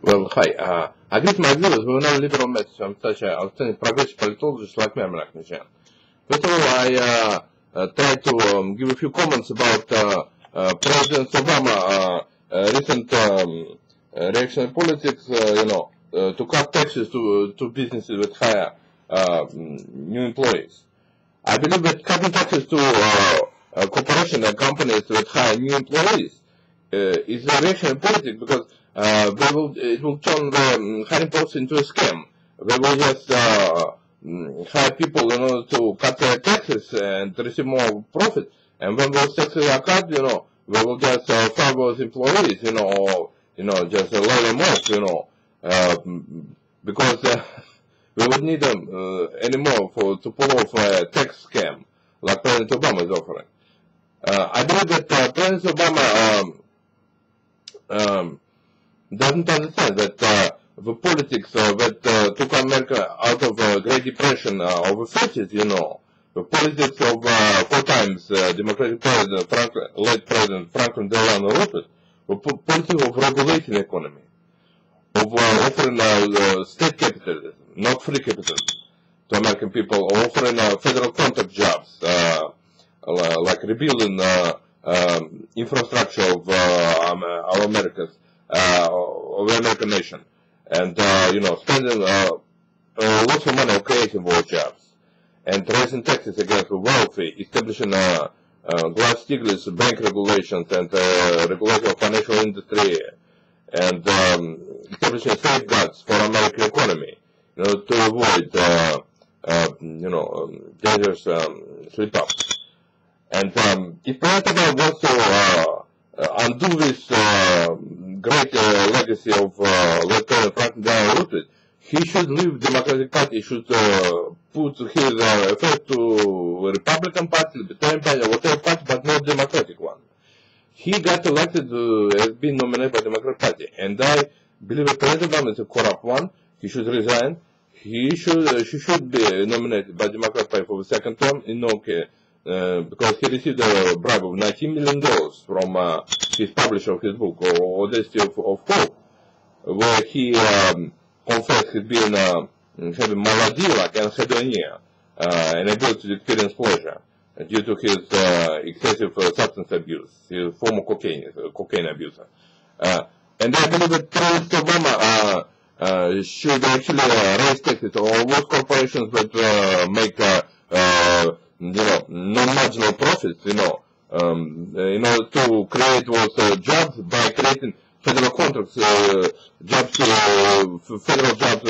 Well, hi. I greet my viewers. We will now liberal message. I'm such an outstanding progressive politologist like me, I'm like First of all, I try to give a few comments about President Obama recent reactionary politics, to cut taxes to businesses with higher new employees. I believe that cutting taxes to corporations and companies with higher new employees is a reactionary politics because it will turn the hiring process into a scam. They will just hire people in order to cut their taxes and receive more profit. And when those taxes are cut, they will just fire those employees, or just lay them off, because we would need them anymore to pull off a tax scam like President Obama is offering. I believe that President Obama doesn't understand that the politics that took America out of Great Depression of the 30s, the politics of 4 times Democratic President, late President Franklin Delano Roosevelt, the politics of regulating the economy, of offering state capitalism, not free capitalism, to American people, offering federal contract jobs, like rebuilding infrastructure of our Americans, of the American nation, and spending lots of money on creating those jobs, and raising taxes against the wealthy, establishing Glass-Steagall bank regulations and regulation of financial industry, and establishing safeguards for American economy, to avoid dangerous slip-ups. And if President Obama wants to undo this great legacy of late President Franklin Delano Roosevelt, he should leave the Democratic Party. He should put his effort to Republican Party, Libertarian Party, whatever party, but not Democratic one. He got elected as being nominated by the Democratic Party, and I believe that President Obama is a corrupt one. He should resign. She should be nominated by the Democratic Party for the second term. Because he received a bribe of $19 million from his publisher of his book, Audacity of Hope, where he confessed he'd been having malady like anhedonia, an ability to experience pleasure due to his excessive substance abuse, his former cocaine abuser. And I believe that President Obama should actually raise taxes on all those corporations that make non-marginal profits, in order to create those jobs by creating federal contracts, federal jobs,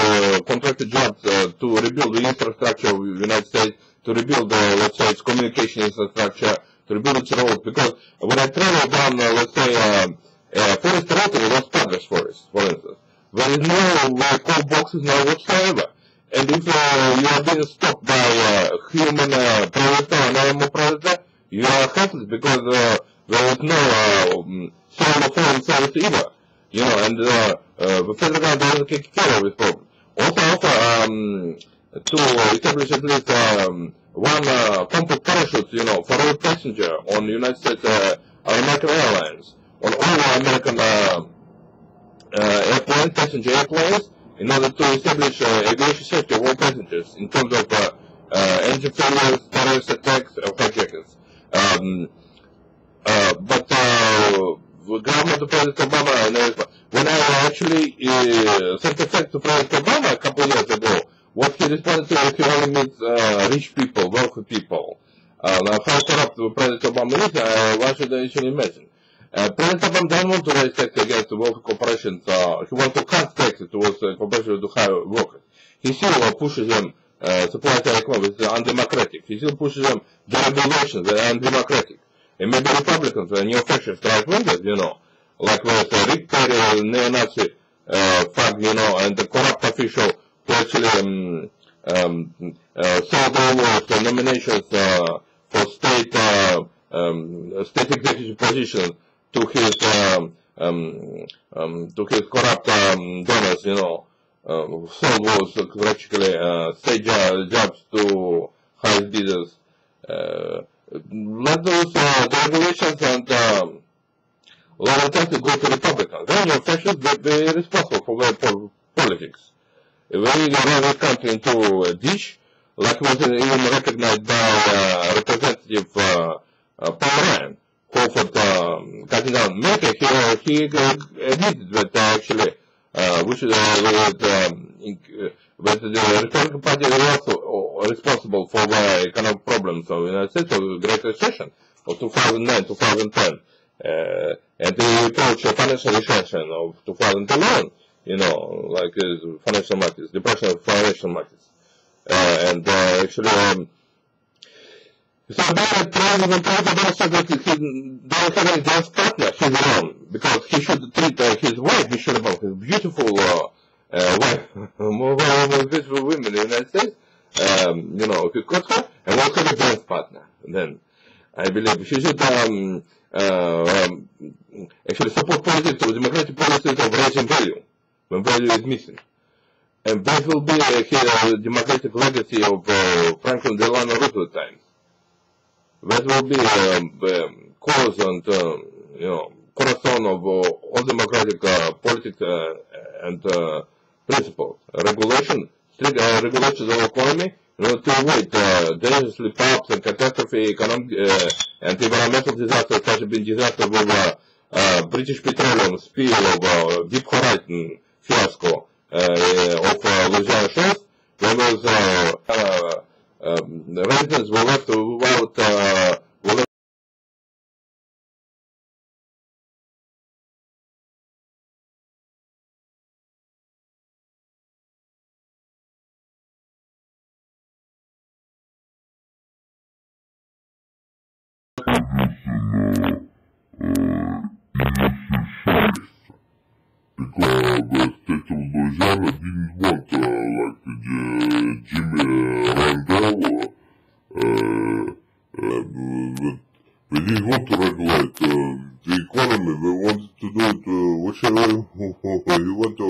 contracted jobs to rebuild the infrastructure of the United States, to rebuild, let's say, its communication infrastructure, to rebuild its roads. Because when I travel down, let's say, Forest Road in Los Padres Forest, for instance, there is no call boxes now whatsoever. And if you are being stopped by human predator and animal predator, you are helpless because there is no cell phone service either. And the federal government doesn't take care of this problem. Also offer to establish at least one comfort parachute, for all passenger on United States American Airlines, on all American airplanes, passenger airplanes, in order to establish aviation safety of all passengers in terms of engine failures, terrorist attacks, or hijackers. But the government of President Obama, when I actually sent a fax to President Obama a couple of years ago, what he responded to, he only meets rich people, wealthy people. Now, how corrupt President Obama is, why should I actually imagine? President Obama doesn't want to raise taxes against the wealthy corporations. He wants to cut taxes towards corporations to hire workers. He still pushes them, supply side economy is undemocratic. He still pushes them, deregulations are undemocratic. And maybe Republicans, neo-fascist right wingers, like this Rick Perry, neo-Nazi fag, and the corrupt official who actually sold all those nominations for state executive positions to his corrupt donors, sold those practically state jobs to highest bidders. Let those regulations and loyalty go to Republicans. Then Neofascists, they're responsible for their politics. When you run the country into a ditch, like was even recognized by Representative Paul Ryan, who offered cutting down Medicare, he admitted that actually we should that the Republican Party is also responsible for the economic problems of the United States, of the Great Recession of 2009, 2010, and the approach of financial recession of 2011. You know, like financial markets, depression of financial markets. Actually, so President Obama said that he doesn't have any dance partner, his own, because he should treat his wife, Michelle Obama, his beautiful wife, more beautiful women in the United States, you know, he got her, and also have a dance partner. And then, I believe she should actually support politics or democratic policies of raising value, when value is missing. And that will be a democratic legacy of Franklin Delano Roosevelt times. That will be the cause and, you know, cornerstone of all democratic politics and principles. Regulation, strict regulations of economy, in order to avoid dangerous slip-ups and catastrophe, economic and environmental disasters, such as been disaster with British Petroleum spill of Deep Horizon fiasco of Louisiana shores. When those residents were left without because the state of Louisiana didn't want, like Jimmy Randall, they didn't want to regulate the economy. They wanted to do it whichever you want to.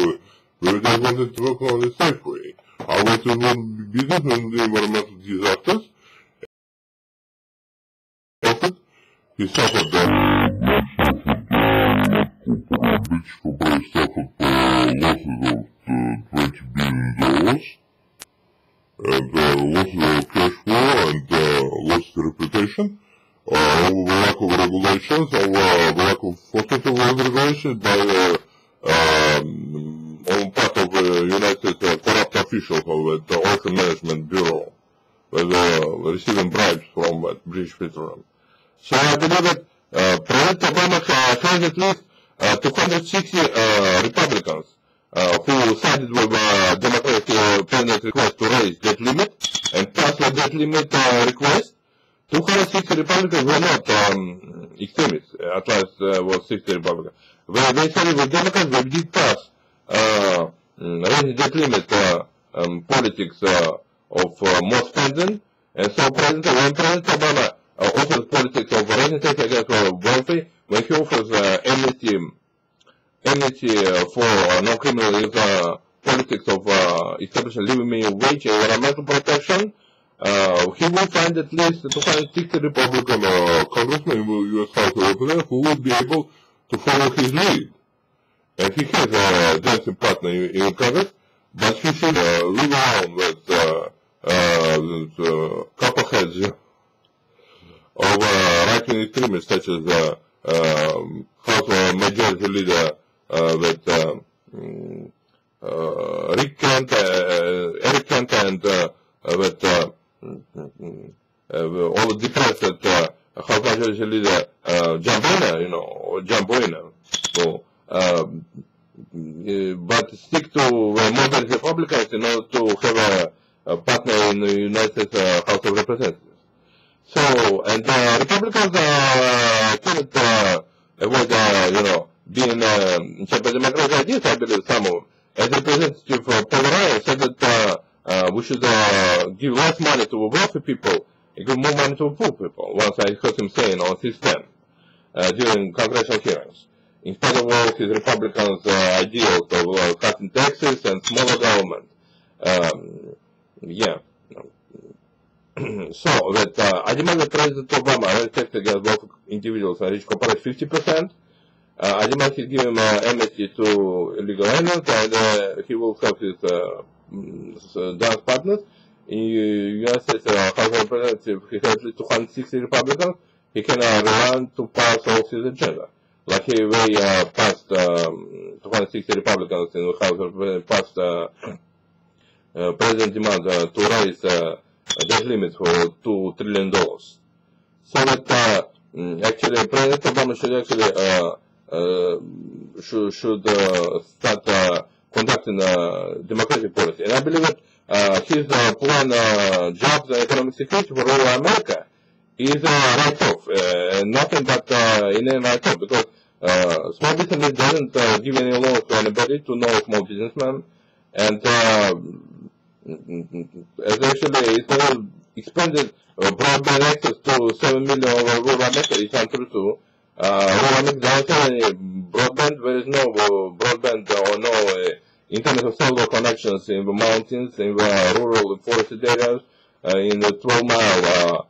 They just wanted to work on a safe way. I want to know business and the environmental disasters. He suffered British corporation suffered losses of $20 billion and losses of cash flow and lost reputation, over lack of regulations, over lack of enforcement of those regulations by on part of the United States corrupt officials of the Ocean Management Bureau, receiving bribes from British Petroleum. So I believe that President Obama has at least 260 Republicans who sided with Democratic President's request to raise debt limit and pass the debt limit request. 260 Republicans were not extremists, at last was 60 Republicans. They sided with Democrats, they did pass raising debt limit politics of more spending, and so when President Obama offers politics of raising tax against wealthy, when he offers amnesty for non-criminal politics of establishing living minimum wage and environmental protection, he will find at least 260 Republican congressmen in the U.S. House of Representatives who would be able to follow his lead. And he has a dancing partner in Congress, but he should leave alone with copperheads of right-wing extremists such as House Majority Leader Eric Kent, and all the depressed that House Majority Leader John Boehner, so, but stick to moderate Republicans in order to have a partner in the United States House of Representatives. So, and Republicans couldn't avoid, being in charge of democratic ideas, I believe, some of them. As Representative Paul Ryan said that we should give less money to wealthy people and give more money to poor people, once I heard him saying on C-SPAN during congressional hearings. In spite of all his Republicans' ideals of cutting taxes and smaller government. So that I demand that President Obama raise taxes against wealthy individuals and rich corporations 50%, Además, he give him amnesty to illegal aliens, and he will help his dance partners. In the United States House of Representatives, he has 260 Republicans. He can rely to pass all his agenda. Like he passed 260 Republicans in the House of Representatives passed President demand to raise debt limit for $2 trillion. So that actually President Obama should start conducting democratic policy. And I believe that his plan, jobs and economic security for rural America is right off, nothing but in a right off, because small business doesn't give any loans to anybody, to no small businessman, and as actually it's all expanded broadband access to 7 million rural America. It's untrue too. Rural America doesn't have any broadband. There is no broadband or no internet or cellular connections in the mountains, in the rural forested areas, in the 12-mile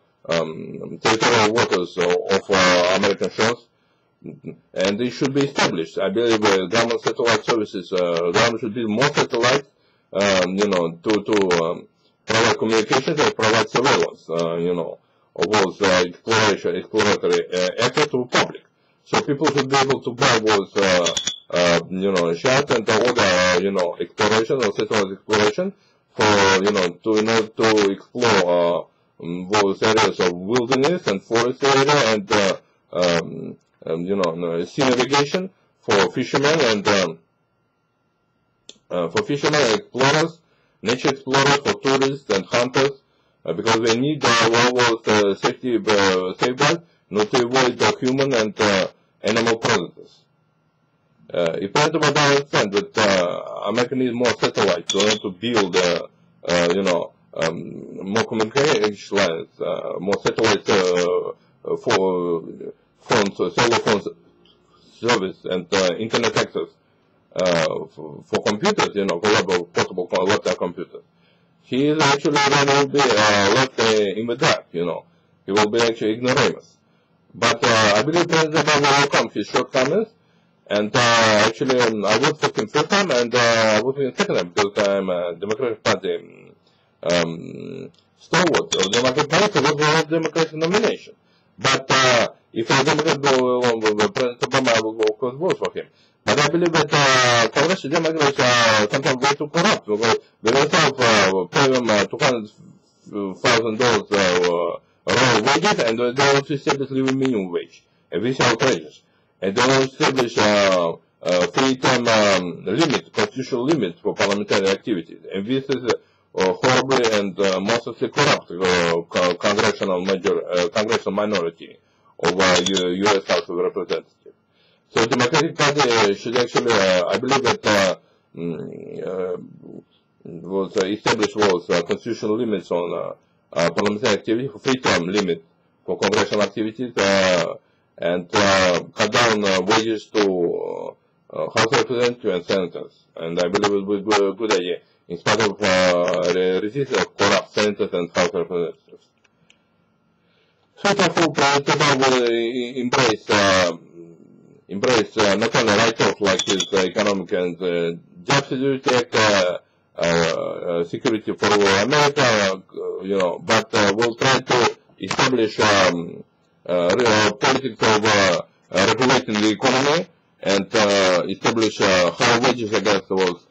territorial waters of American shores. And it should be established. I believe government satellite services, government should build more satellites, to provide communications and provide surveillance, of those exploratory efforts to the public. So people should be able to buy those, shots and order, exploration or satellite exploration for, to explore those areas of wilderness and forest area and, sea navigation for fishermen and explorers, nature explorers, for tourists and hunters, because they need all those safety safeguards, not to avoid human and animal predators. If President Obama understands that America needs more satellites to build, more communication lines, more satellites for phones, cellular phones service and internet access for computers, for possible laptop computers. He is actually going to be left in the dark, He will be actually ignoramus. But I believe President Obama will overcome his shortcomings, and actually I voted for him first time, and I voted for him second time, because I'm a Democratic Party stalwart. The Democratic Party was the Democratic nomination. But if a Democrat go along with President Obama, I will of course vote for him. But I believe that congressional Democrats are sometimes way too corrupt, because they themselves pay them $200,000 raw wages, and they want to establish living minimum wage. And this is outrageous. And they want to establish three-term limit, constitutional limit for parliamentary activities. And this is horribly and mostly corrupt congressional minority of U.S. House of Representatives. So the Democratic Party should actually, I believe that was established was constitutional limits on parliamentary activity, for three-term limit for congressional activities, and cut down wages to House Representatives and Senators. And I believe it would be a good idea, in spite of resistance of corrupt Senators and House Representatives. So I hope Obama will embrace not only write-off like his economic and job security act, security for rural America, but will try to establish politics of regulating the economy and establish high wages against those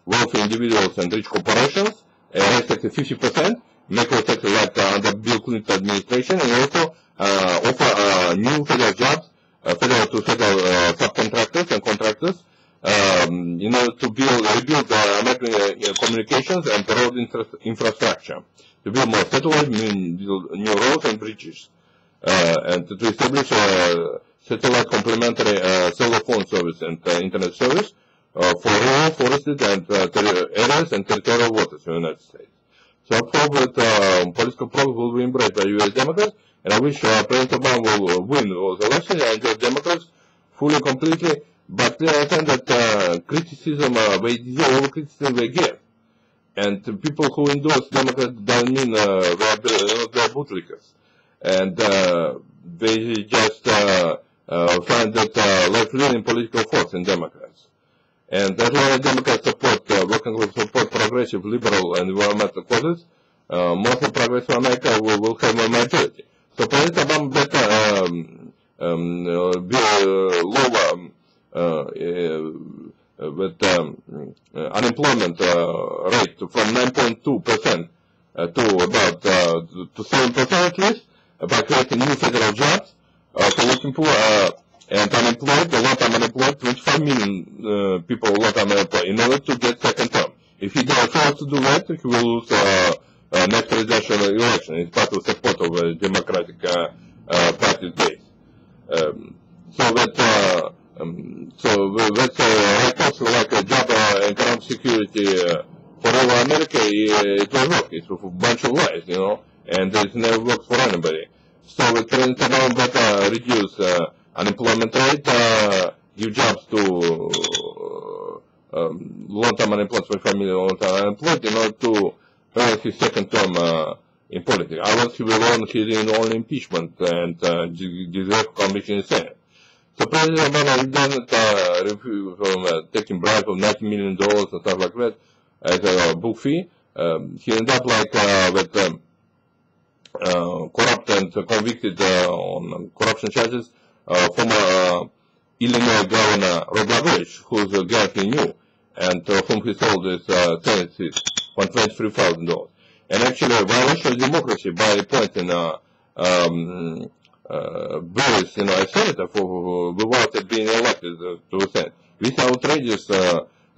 wealthy individuals and rich corporations, raise taxes 50%, make those taxes like under Bill Clinton administration, and also offer new federal jobs, federal to federal subcontractors and contractors, in order to rebuild American communications and road infrastructure, to build more satellites, build new roads and bridges, and to establish satellite complementary cellular phone service and internet service for rural, forested, and areas and territorial waters in the United States. So I hope that political progress will be embraced by U.S. Democrats, and I wish President Obama will win those elections and the Democrats fully, completely. But I understand that criticism, they deserve all the criticism they get. And people who endorse Democrats don't mean they're bootlickers. And they just find that left-leaning political force in Democrats. And as long as Democrats support, working groups support progressive, liberal, and environmental causes, most of progressive America will have a majority. So President Obama better lower with unemployment rate from 9.2% to about to 7% at least, by creating new federal jobs for working poor and unemployed, a lot of unemployed, 25 million people a lot of unemployed, in order to get second term. If he does fail to do that, he will lose next presidential election. It's part of support of a Democratic Party base. So that's right also like a job economic security for all America. It will work. It's a bunch of lies, you know, and it never works for anybody. So with President Obama better reduce unemployment rate, give jobs to long-term unemployed, 25 million long-term unemployed, in order to have his second term in politics. Otherwise, he will earn his own impeachment and deserve conviction in the Senate. So President Obama doesn't refuse from taking bribes of $90 million and stuff like that as a book fee. He ended up like with corrupt and convicted on corruption charges former Illinois Governor Rod Blagojevich, who's a guy he knew, and whom he sold his Senate seat for $23,000. And actually, a violation of democracy by appointing Burris, a senator without being elected to the Senate. This is outrageous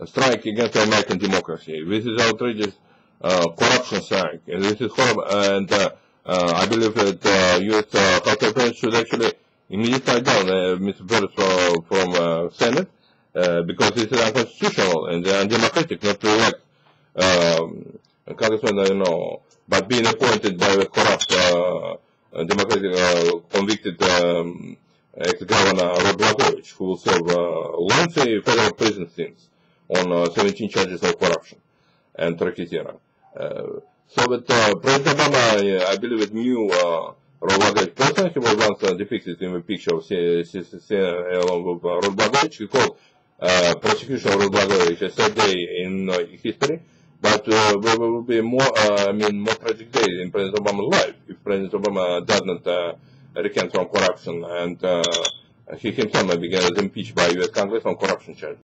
strike against American democracy. This is outrageous corruption strike. And this is horrible. And I believe that U.S. House of Representatives should actually immediately strike down Mr. Burris from Senate because this is unconstitutional and undemocratic not to elect congressman, but being appointed by the corrupt Democratic convicted ex-governor Rod Blagojevich, who will serve lengthy federal prison stints on 17 charges of corruption and racketeering. So that President Obama, I believe, knew Rod Blagojevich personally. He was once depicted in the picture of along with Rod Blagojevich. He called prosecution of Rod Blagojevich a sad day in history. But there will be more tragic days in President Obama's life if President Obama doesn't recant from corruption and he himself may be impeached by U.S. Congress on corruption charges.